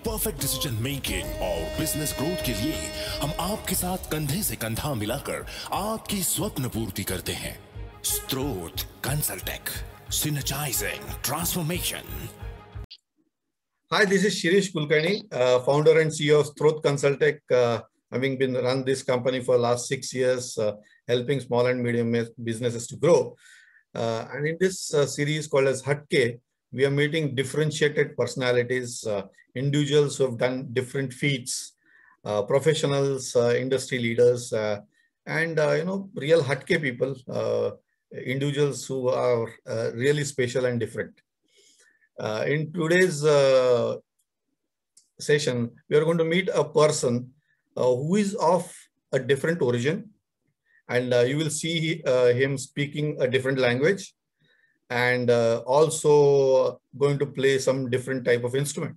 Perfect decision making और business growth के लिए हम आपके साथ कंधे से कंधा मिलाकर आपकी स्वप्न पूर्ति करते हैं। स्त्रोत कंसल्टेक, सिनर्जाइजिंग transformation. Hi, this is Shirish Kulkarni, founder and CEO of Throat Consultech, having been run this company for the last 6 years, helping small and medium businesses to grow. And in this series called as Hatke, we are meeting differentiated personalities, individuals who have done different feats, professionals, industry leaders, and real Hatke people, individuals who are really special and different. In today's session, we are going to meet a person who is of a different origin, and you will see him speaking a different language, and also going to play some different type of instrument.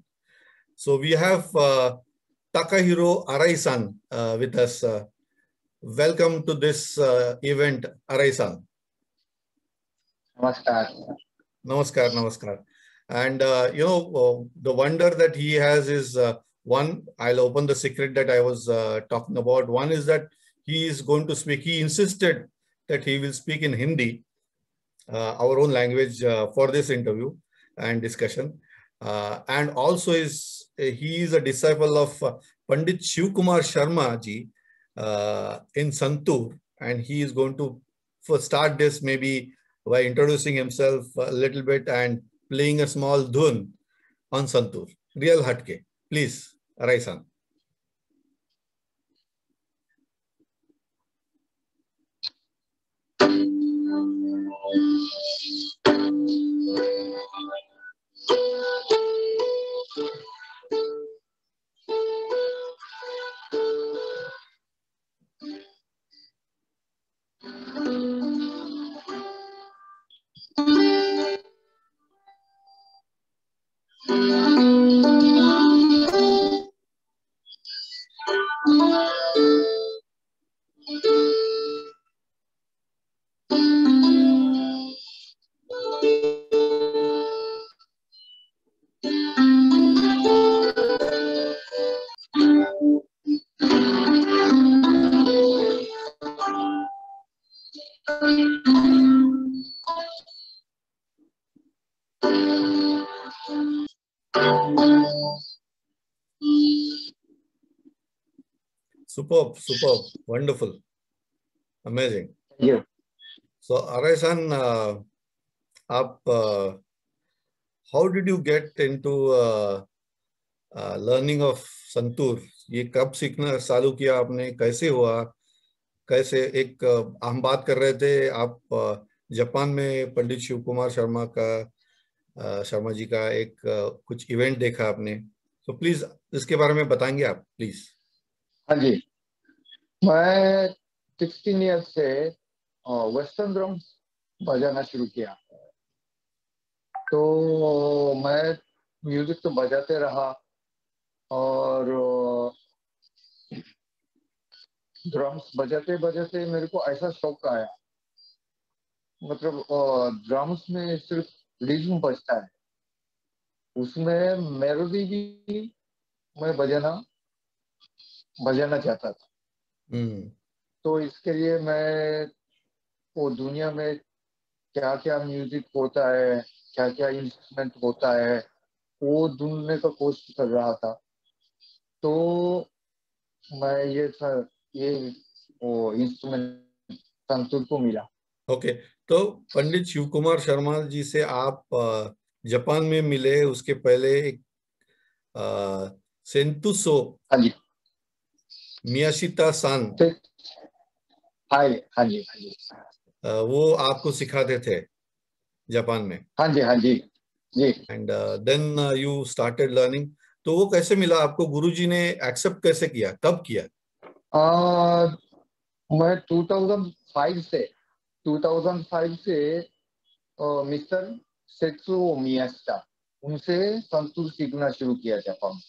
So we have Takahiro Arai-san with us. Welcome to this event, Arai-san. Namaskar. Namaskar, namaskar. And the wonder that he has is one, I'll open the secret that I was talking about. One is that he is going to speak, he insisted that he will speak in Hindi, our own language, for this interview and discussion. And also he is a disciple of Pandit Shiv Kumar Sharma ji in Santur, and he is going to start this maybe by introducing himself a little bit and playing a small dhun on Santur. Real Hatke. Please, Arai-san. Superb, superb, wonderful, amazing. Yeah. So, Arai-san, how did you get into learning of Santur? ये कब सीखना चालू किया आपने, कैसे हुआ, कैसे एक हम बात कर रहे थे, आप जापान में पंडित शिव कुमार शर्मा जी का एक कुछ इवेंट देखा आपने, तो प्लीज इसके बारे में बताएंगे आप प्लीज। हाँ जी, मैं 16 ईयर से वेस्टर्न ड्रम बजाना शुरू किया। तो मैं म्यूजिक तो बजाते रहा और ड्रम्स बजाते बजाते मेरे को ऐसा शौक आया, मतलब ड्रम्स में सिर्फ रिदम बजता है, उसमें मेलोडी भी मैं बजाना चाहता था। तो इसके लिए मैं वो दुनिया में क्या क्या म्यूजिक होता है, क्या क्या इंस्ट्रूमेंट होता है, वो ढूंढने का कोशिश कर रहा था। तो मैं ये वो इंस्ट्रूमेंट संतूर को मिला। ओके, तो पंडित शिव कुमार शर्मा जी से आप जापान में मिले, उसके पहले एक सेंतुसो मियाशिता सान, हाँ जी, वो आपको सिखाते थे जापान में। हाँ जी जी। And then you started learning. तो वो कैसे मिला आपको, गुरुजी ने एक्सेप्ट कैसे किया, कब किया? मैं 2005 से मिस्टर सेत्सुओ मियाशिता, उनसे संतूर सीखना शुरू किया जापान।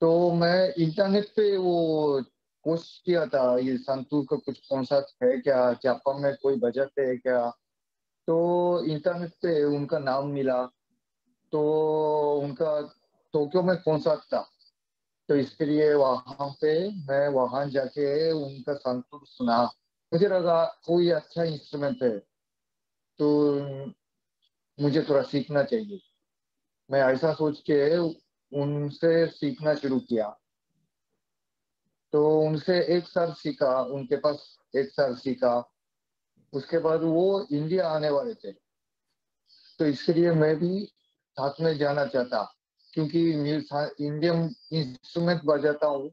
तो मैं इंटरनेट पे वो कोशिश किया था, ये संतूर का कुछ कॉन्सर्ट है क्या, जापान में कोई बजाते है क्या। तो इंटरनेट पे उनका नाम मिला, तो उनका टोक्यो में कॉन्सर्ट था, तो इसके लिए वहां पे मैं वहां जाके उनका संतूर सुना। मुझे लगा कोई अच्छा इंस्ट्रूमेंट है तो मुझे थोड़ा सीखना चाहिए। मैं ऐसा सोच के उनसे सीखना शुरू किया। तो उनसे एक साल सीखा, उनके पास एक साल सीखा। उसके बाद वो इंडिया आने वाले थे, तो इसके लिए मैं भी साथ में जाना चाहता, क्योंकि इंडियन इंस्ट्रूमेंट बजाता हूँ,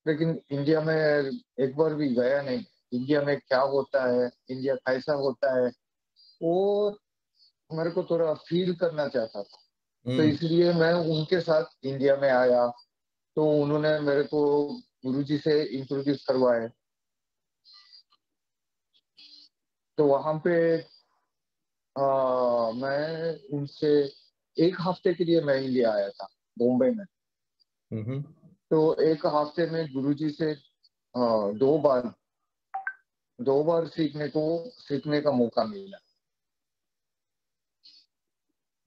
लेकिन इंडिया में एक बार भी गया नहीं। इंडिया में क्या होता है, इंडिया कैसा होता है, वो मेरे को थोड़ा फील करना चाहता था। तो हम्म इसलिए मैं उनके साथ इंडिया में आया। तो उन्होंने मेरे को गुरुजी से इंट्रोड्यूस करवाए। तो वहां पे मैं उनसे एक हफ्ते के लिए मैं इंडिया आया था, बॉम्बे में। हम्म तो एक हफ्ते में गुरुजी से दो बार सीखने का मौका मिला।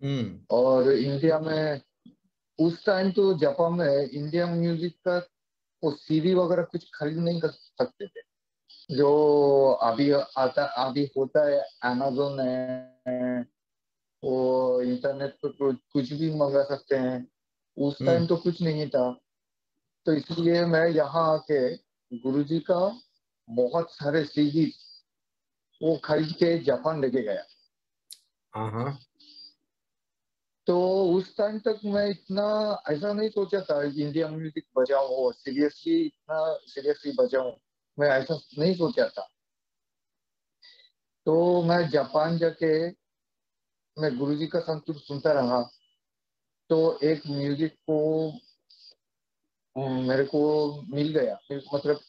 हम्म और इंडिया में उस टाइम तो जापान में इंडियन म्यूजिक का वो सीडी वगैरह कुछ खरीद नहीं कर सकते थे। जो अभी होता है, अमेजोन है, वो इंटरनेट पर कुछ भी मंगा सकते हैं। उस हम्म टाइम तो कुछ नहीं था। तो इसलिए मैं यहाँ आके गुरुजी का बहुत सारे सीडी वो खरीद के जापान लेके गया। हाँ हाँ तो उस टाइम तक मैं इतना ऐसा नहीं सोचा था कि इंडियन म्यूजिक बजाऊं और सीरियसली बजाऊं। मैं ऐसा नहीं सोचा था। तो मैं जापान जाके मैं गुरुजी का संतूर सुनता रहा। तो एक म्यूजिक को मेरे को मिल गया, मतलब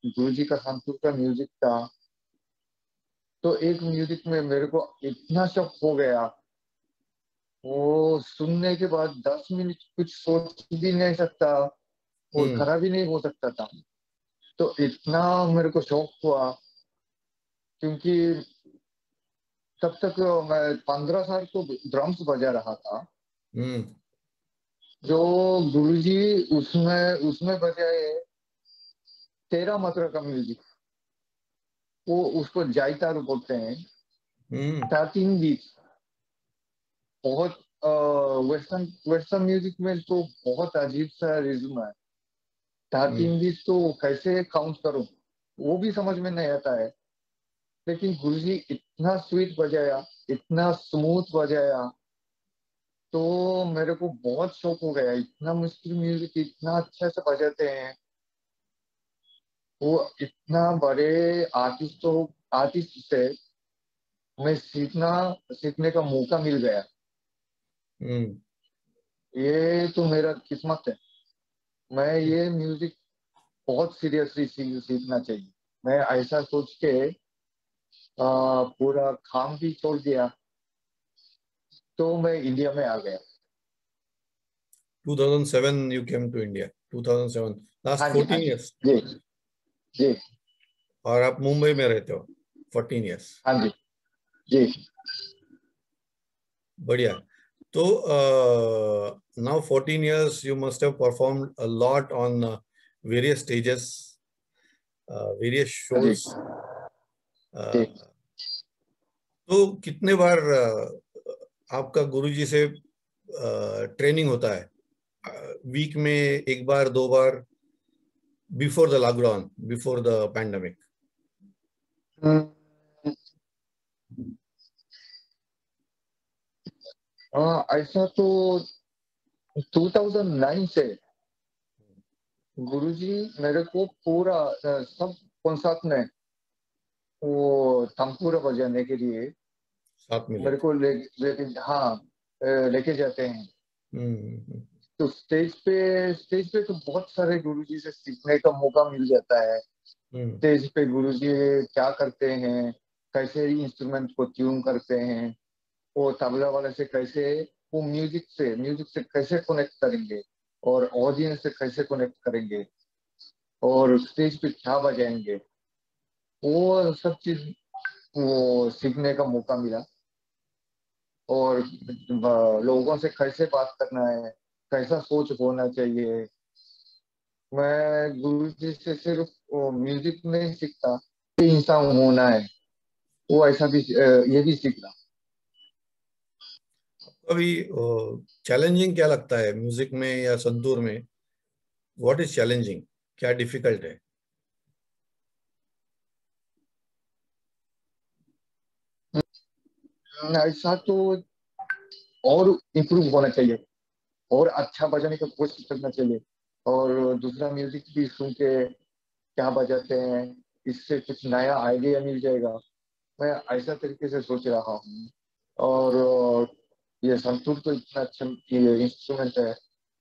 गुरुजी का संतूर का म्यूजिक था। तो एक म्यूजिक में मेरे को इतना शौक हो गया, वो सुनने के बाद 10 मिनट कुछ सोच भी नहीं सकता और हम्म खड़ा भी नहीं हो सकता था। तो इतना मेरे को शौक हुआ, क्योंकि तब तक मैं 15 साल तो ड्रम्स बजा रहा था। हम्म जो गुरुजी उसमें उसमें बजाए 13 मात्रा का म्यूजिक, वो उसको जाइतार बोलते हैं। हम्म 13 बीट, बहुत वेस्टर्न वेस्टर्न म्यूजिक में तो बहुत अजीब सा रिज्म है। हम्म 13 बीट तो कैसे काउंट करूं, वो भी समझ में नहीं आता है। लेकिन गुरुजी इतना स्वीट बजाया, इतना स्मूथ बजाया, तो मेरे को बहुत शौक हो गया। इतना मुश्किल म्यूजिक इतना अच्छा से बजाते हैं वो। इतना बड़े आर्टिस्ट से मैं सीखने का मौका मिल गया। हम्म ये तो मेरा किस्मत है। मैं ये म्यूजिक बहुत सीरियसली सीखना चाहिए। मैं ऐसा सोच के पूरा काम भी छोड़ दिया, तो मैं इंडिया में आ गया। 2007 you came to India, 2007, हाँ last जी, हाँ 14 जी। years। जी जी। और आप मुंबई में रहते हो 14 years। हाँ जी। जी। बढ़िया। तो now 14 years you must have performed a lot on various stages, various हाँ जी। shows। जी। तो कितने बार आपका गुरुजी से ट्रेनिंग होता है? वीक में एक बार, दो बार, before the lockdown, before the pandemic? Hmm, ऐसा तो 2009 से गुरुजी मेरे को पूरा सब कॉन्सर्ट में वो तंबूरा बजाने के लिए साथ में मेरे लेते? को हाँ, लेके जाते हैं। हम्म तो स्टेज पे तो बहुत सारे गुरुजी से सीखने का मौका मिल जाता है। हम्म स्टेज पे गुरुजी क्या करते हैं, कैसे इंस्ट्रूमेंट को ट्यून करते हैं, वो तबला वाले से कैसे, वो म्यूजिक से कैसे कनेक्ट करेंगे, और ऑडियंस से कैसे कनेक्ट करेंगे, और स्टेज पे क्या बजाएंगे, वो सब चीज वो सीखने का मौका मिला। और लोगों से कैसे बात करना है, कैसा सोच होना चाहिए। मैं गुरु जी से सिर्फ म्यूजिक नहीं सीखता, इंसान होना है वो ऐसा भी ये भी सीखना। अभी चैलेंजिंग क्या लगता है म्यूजिक में या संतूर में? What is challenging? क्या डिफिकल्ट है? ऐसा तो और इम्प्रूव होना चाहिए, और अच्छा बजाने की कोशिश करना चाहिए, और दूसरा म्यूजिक भी सुन के क्या बजाते हैं, इससे कुछ नया आइडिया मिल जाएगा। मैं ऐसा तरीके से सोच रहा हूँ। और ये संतूर तो इतना अच्छा इंस्ट्रूमेंट है,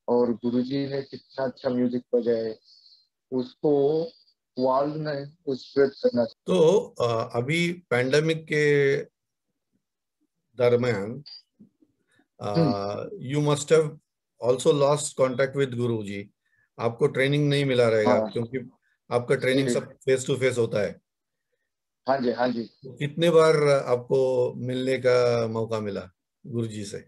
और गुरुजी ने कितना अच्छा म्यूजिक बजाए, उसको वर्ल्ड में उस स्प्रेड करना चाहिए। तो अभी पैंडेमिक के दरमियान you must have also lost contact with गुरु जी। आपको ट्रेनिंग नहीं मिला रहेगा हाँ क्योंकि आपका जी ट्रेनिंग जी। सब फेस टू फेस होता है। हाँ जी हाँ जी। तो कितने बार आपको मिलने का मौका मिला गुरु जी से?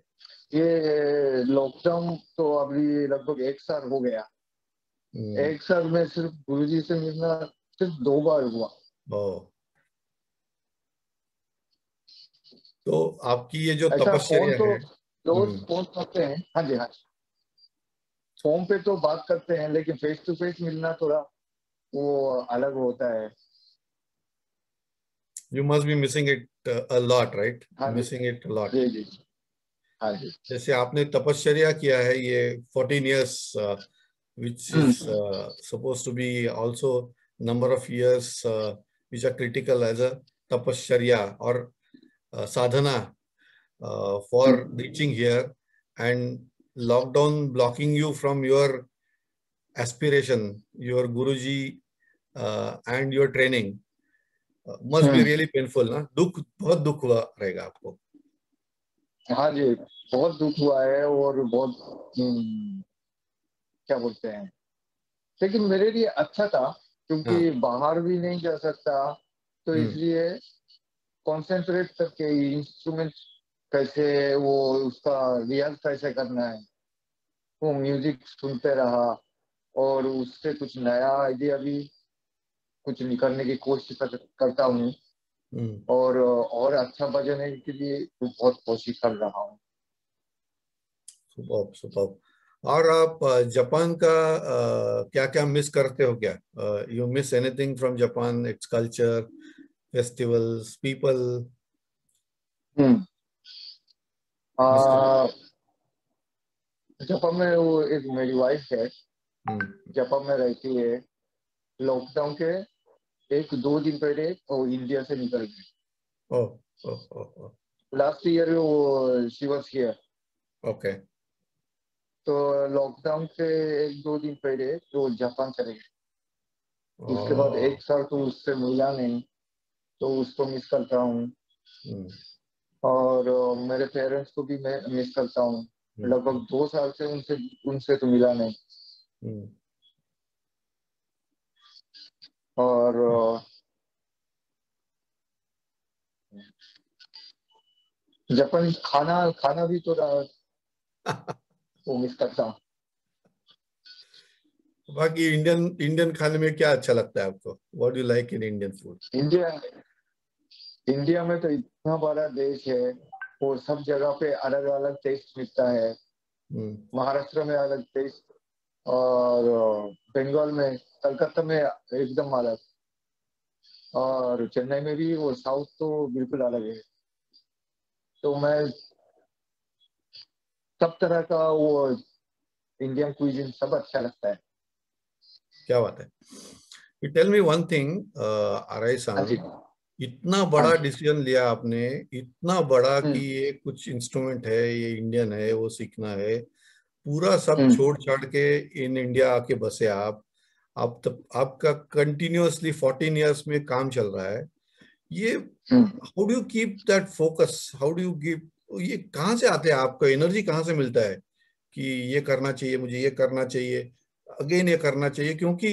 ये लॉकडाउन तो अभी लगभग 1 साल हो गया। हम्म। 1 साल में सिर्फ गुरुजी से मिलना सिर्फ 2 बार हुआ। ओ, तो आपकी ये जो ऐसा फोन तपश्चर्या तो है। रोज फोन करते हैं, हाँ जी हाँ जी, फोन पे तो बात करते हैं, लेकिन फेस टू फेस मिलना थोड़ा वो अलग होता है। You must be missing it a lot, right? हाँ जी मिसिंग इट अ लॉट। जी जी। हाँ जी। जैसे आपने तपश्चर्या किया है ये 14 years, which is supposed to be also number of years which are critical as a tapasya or sadhana for reaching here, and lockdown blocking you from your aspiration, your guruji and your training must be really painful ना? दुख, बहुत दुख हुआ रहेगा आपको। हाँ जी, बहुत दुख हुआ है, और बहुत क्या बोलते हैं, लेकिन मेरे लिए अच्छा था, हाँ। क्योंकि बाहर भी नहीं जा सकता, तो हम्म। इसलिए कंसंट्रेट करके इंस्ट्रूमेंट कैसे वो उसका रियाज कैसे करना है, वो म्यूजिक सुनते रहा, और उससे कुछ नया आइडिया भी कुछ निकालने की कोशिश करता हूँ, हम्म। और अच्छा बजाने के लिए बहुत कोशिश कर रहा हूँ। Super super. और आप जापान का क्या क्या मिस करते हो क्या? You miss anything from Japan, its culture, festivals, people? Hmm. Miss कर? आ, जापान में वो एक मेरी वाइफ है, हम्म। जापान में रहती है। लॉकडाउन के 1-2 दिन पहले वो इंडिया से निकल गई। ओ ओ ओ ओ। लास्ट ईयर वो शी वाज हियर। ओके। तो लॉकडाउन के 1-2 दिन पहले वो जापान चले गए। उसके बाद ओ। 1 साल तो उससे मिला नहीं, तो उसको मिस करता हूँ। हम्म। और मेरे पेरेंट्स को भी मैं मिस करता हूँ। लगभग हम्म। 2 साल से उनसे उनसे तो मिला नहीं। हम्म। और जापानीज खाना खाना भी थोड़ा वो मिस करता हूँ। बाकी इंडियन इंडियन खाने में क्या अच्छा लगता है आपको? What do like in Indian food? India India में तो इतना बड़ा देश है, और सब जगह पे अलग अलग टेस्ट मिलता है। हम्म। महाराष्ट्र में अलग टेस्ट, और बंगाल में, कलकत्ता में एकदम अलग, और चेन्नई में भी वो साउथ तो बिल्कुल अलग है। तो मैं सब तरह का वो इंडियन क्विजिन सब अच्छा लगता है। क्या बात है। You tell me one thing, आरआई हाँ जी सान, इतना हाँ बड़ा जी। डिसीजन लिया आपने, इतना बड़ा कि हम्म ये कुछ इंस्ट्रूमेंट है, ये इंडियन है, वो सीखना है, पूरा सब हम्म छोड़ छाड़ के इन इंडिया आके बसे आप तब आपका कंटिन्यूअसली 14 इयर्स में काम चल रहा है ये। Hmm how do you keep that focus? How do you keep? ये कहाँ से आते हैं? आपको एनर्जी कहाँ से मिलता है कि ये करना चाहिए, मुझे ये करना चाहिए, अगेन ये करना चाहिए? क्योंकि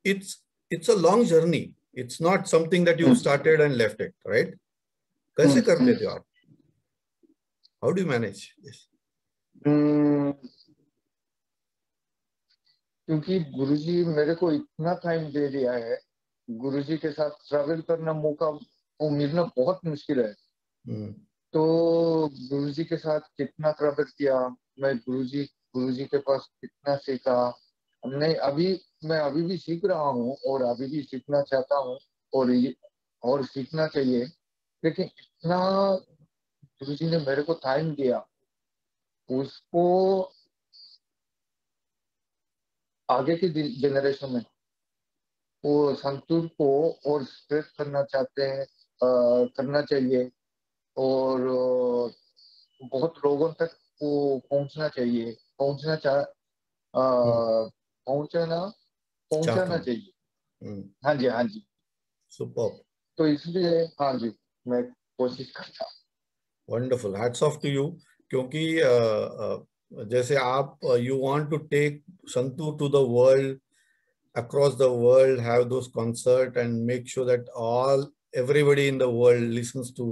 it's it's a long journey, it's not something that you hmm started and left it, right? कैसे हम्म कर हम्म। लेते हो आप? How do you manage this? क्योंकि गुरुजी मेरे को इतना टाइम दे दिया है, गुरुजी के साथ ट्रैवल करना मौका वो मिलना बहुत मुश्किल है। तो गुरुजी के साथ कितना ट्रैवल किया, मैं गुरुजी के पास कितना सीखा। मैं अभी भी सीख रहा हूँ और अभी भी सीखना चाहता हूँ और सीखना चाहिए। लेकिन इतना गुरुजी ने मेरे को टाइम दिया, उसको आगे की जनरेशन में वो संतूर को और स्प्रेड करना चाहते हैं, करना चाहिए और बहुत लोगों तक वो पहुंचना चाहिए, पहुंचाना चाहिए। हाँ जी, हाँ जी। सुपर। तो इसलिए हाँ जी, मैं कोशिश करता हूँ। Wonderful, hats off to you. क्योंकि जैसे आप you want to take santoor to the world, across the world, have those concert and make sure that everybody in the world listens to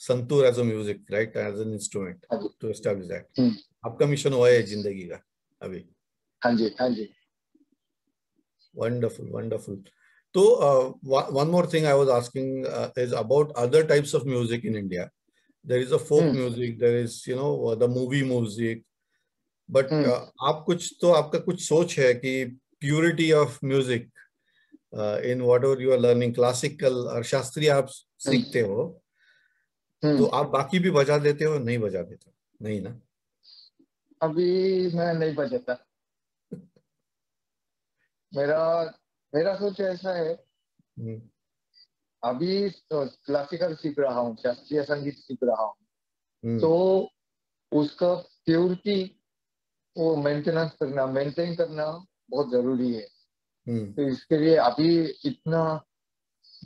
santoor as a music, right, as an instrument, to establish that. आपका mission हुआ है जिंदगी का अभी। हाँ जी, हाँ जी। Wonderful, wonderful. So one more thing I was asking is about other types of music in India. There is a folk music, there is the movie music, but आप आपका कुछ सोच है कि purity of music in whatever you are learning, classical और शास्त्रीय आप सीखते हो, तो आप बाकी भी बजा देते हो, नहीं बजा देते? नहीं ना? अभी मैं नहीं बजाता। मेरा सोच ऐसा है, अभी क्लासिकल सीख रहा हूँ, शास्त्रीय संगीत सीख रहा हूँ, तो उसका प्योरिटी वो मेंटेन करना बहुत जरूरी है। तो इसके लिए अभी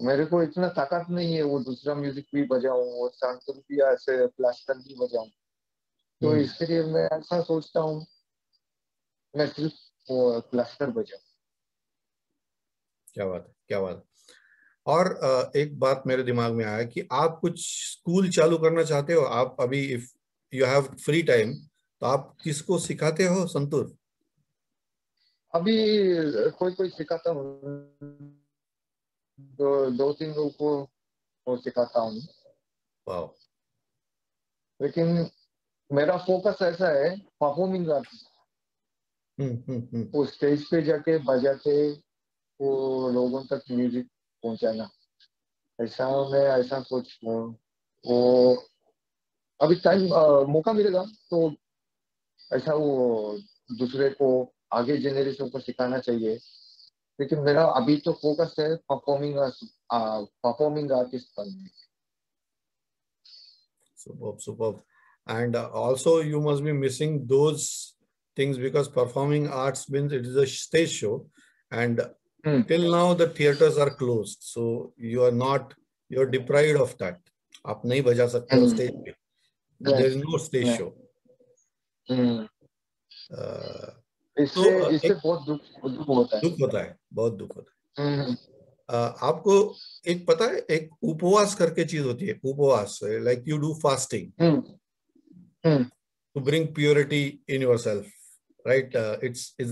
मेरे को इतना ताकत नहीं है वो दूसरा म्यूजिक भी बजाऊं और संतूर भी ऐसे क्लासिकल भी बजाऊं। तो इसके लिए मैं ऐसा सोचता हूँ, मैं सिर्फ क्लासिकल बजाऊं। क्या बात है, क्या बात है। और एक बात मेरे दिमाग में आया कि आप कुछ स्कूल चालू करना चाहते हो आप अभी, if you have free time, तो आप किसको सिखाते हो संतूर? अभी कोई सिखाता हूँ, दो तीन लोगों को सिखाता हूँ। वाह। लेकिन मेरा फोकस ऐसा है, परफॉर्मिंग आर्टिस्ट। वो स्टेज पे जाके बजाते, वो लोगों तक म्यूजिक पहुंचाना, मैं ऐसा सोच वो अभी टाइम मौका मिलेगा तो ऐसा वो दूसरे को, आगे जनरेशन को सिखाना चाहिए। लेकिन मेरा अभी तो फोकस है परफॉर्मिंग आर्टिस्ट बनने। Superb, superb. And also you must be missing those things because performing arts means it is a stage show, and till now the theaters are closed, so you're deprived of that. आप नहीं बजा सकते हो stage पे, there is no stage show. इससे बहुत दुख होता है। दुख होता है, बहुत दुख होता है। आपको एक पता है, एक उपवास करके चीज होती है, उपवास, like you do fasting to bring purity in yourself, right? Is it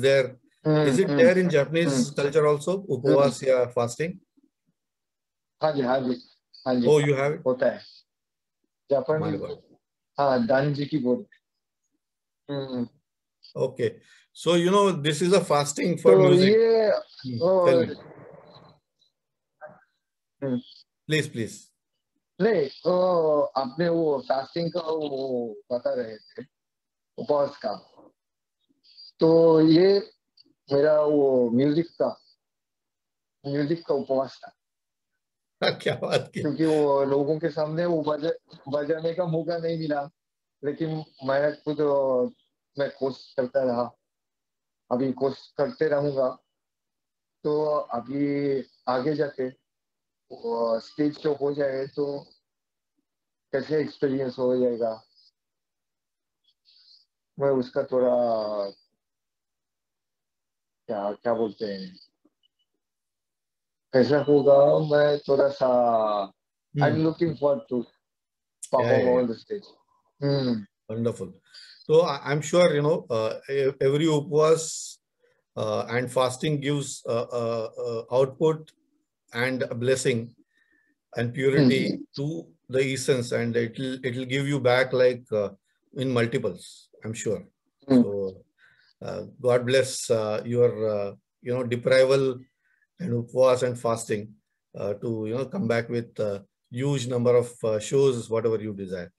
there in Japanese culture also, उपवास या फास्टिंग? हाँ जी, हाँ जी, हाँ जी। Oh, you have it? होता है जापानी। हाँ, दानजी की बोल। Okay, so this is a fasting for music. Tell me. Please. नहीं, आपने वो फास्टिंग का वो बता रहे थे, उपवास का, तो ये मेरा वो म्यूजिक का उपवास था। क्या बात की। क्योंकि वो लोगों के सामने वो बजाने का मौका नहीं मिला, लेकिन मैं कोशिश करता रहा, अभी कोशिश करते रहूंगा। तो अभी आगे जाके स्टेज शो हो जाए तो कैसे एक्सपीरियंस हो जाएगा, मैं उसका थोड़ा क्या बोलते हैं, कैसा होगा, मैं थोड़ा सा I am looking for to perform on the stage. Wonderful. So I'm sure every upvas and fasting gives output and a blessing and purity to the essence, and it'll give you back like in multiples, I'm sure. So God bless your deprival and upvas and fasting to come back with huge number of shows, whatever you desire.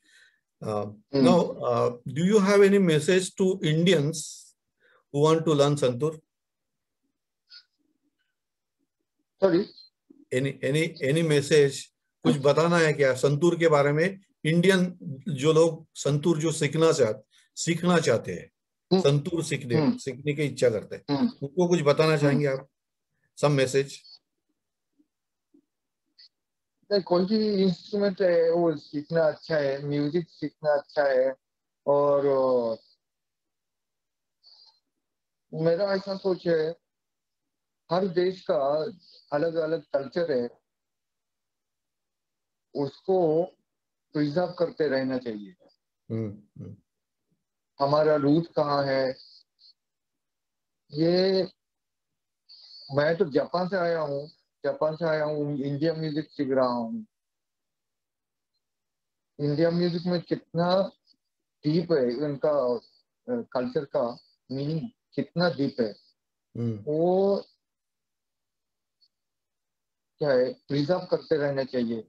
Now, do you have any message to Indians who want to learn Santur? Sorry? Any message? कुछ बताना है क्या संतूर के बारे में? Indian जो लोग संतूर जो सीखना चाहते हैं, संतूर सीखने की इच्छा करते हैं, उनको कुछ बताना चाहेंगे आप? Some message? कोई भी इंस्ट्रूमेंट है वो सीखना अच्छा है, म्यूजिक सीखना अच्छा है, और मेरा ऐसा सोच है हर देश का अलग अलग कल्चर है, उसको प्रिजर्व करते रहना चाहिए। हमारा रूट कहाँ है, ये मैं तो जापान से आया हूँ, इंडियन म्यूजिक सीख रहा हूँ। इंडियन म्यूजिक में कितना डीप है, उनका कल्चर का मीनिंग कितना डीप है, वो क्या है, प्रिजर्व करते रहना चाहिए।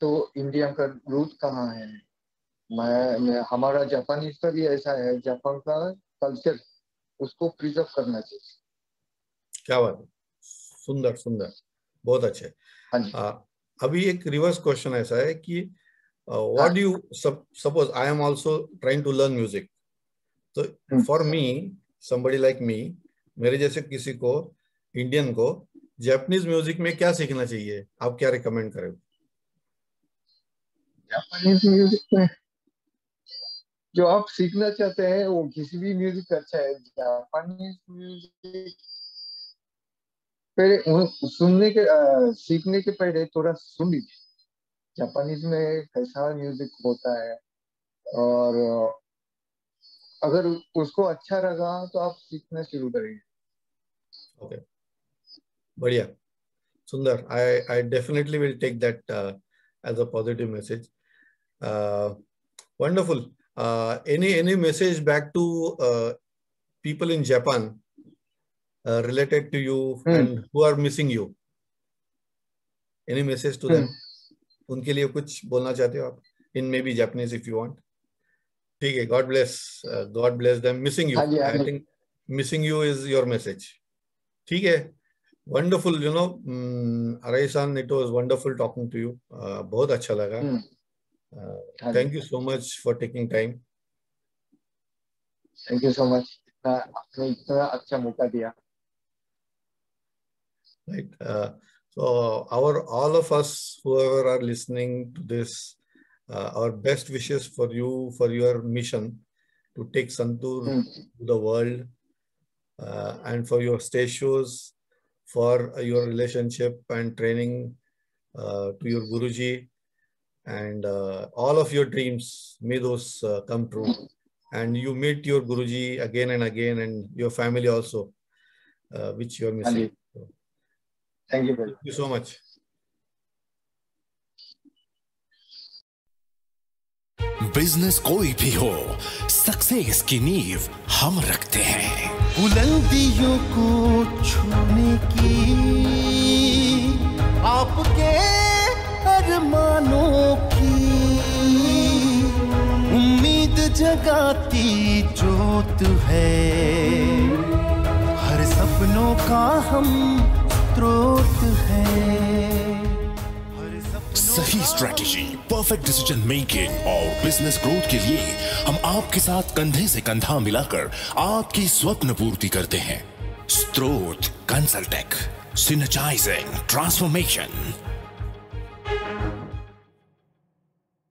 तो इंडिया का रूट कहाँ है? हमारा जापानीज का भी ऐसा है, जापान का कल्चर उसको प्रिजर्व करना चाहिए। क्या बात है, सुंदर सुंदर, बहुत अच्छे। अभी एक रिवर्स क्वेश्चन ऐसा है कि what do you suppose I am also trying to learn music, तो for me somebody like me, मेरे जैसे किसी को, इंडियन को जापानीज म्यूजिक में क्या सीखना चाहिए, आप क्या रिकमेंड करेंगे? जापानीज म्यूजिक में जो आप सीखना चाहते हैं वो किसी भी म्यूजिक अच्छा है। जापानीज म्यूजिक पहले सीखने के पहले थोड़ा सुन लीजिए जापानीज में कैसा म्यूजिक होता है, और अगर उसको अच्छा लगा तो आप सीखना शुरू करेंगे। ओके, बढ़िया, सुंदर। I definitely will take that as a positive message. Wonderful. Any message back to people in Japan related to you and who are missing you? Any message to them? उनके लिए कुछ बोलना चाहते हो आप? In maybe Japanese if you want. ठीक है, God bless them. Missing you. I think missing you is your message. ठीक है, wonderful. Arai-san, it was wonderful talking to you. बहुत अच्छा लगा. Thank you so much for taking time. Thank you so much. आपने इतना अच्छा मौका दिया. Right. So all of us, whoever are listening to this, our best wishes for you, for your mission to take Santur to the world, and for your stage shows, for your relationship and training to your Guruji, and all of your dreams, may those come true. And you meet your Guruji again and again, and your family also, which you are missing. Thank you. Thank you so much. Business कोई भी हो, success की नींव हम रखते हैं। बुलंदियों को छूने की आपके अरमानों की उम्मीद जगाती जोत है, हर सपनों का हम स्रोत है। सही स्ट्रेटेजी, परफेक्ट डिसीजन मेकिंग और बिजनेस ग्रोथ के लिए हम आपके साथ कंधे से कंधा मिलाकर आपकी स्वप्न पूर्ति करते हैं। स्त्रोत कंसल्टेक, सिनर्जाइजिंग ट्रांसफॉर्मेशन।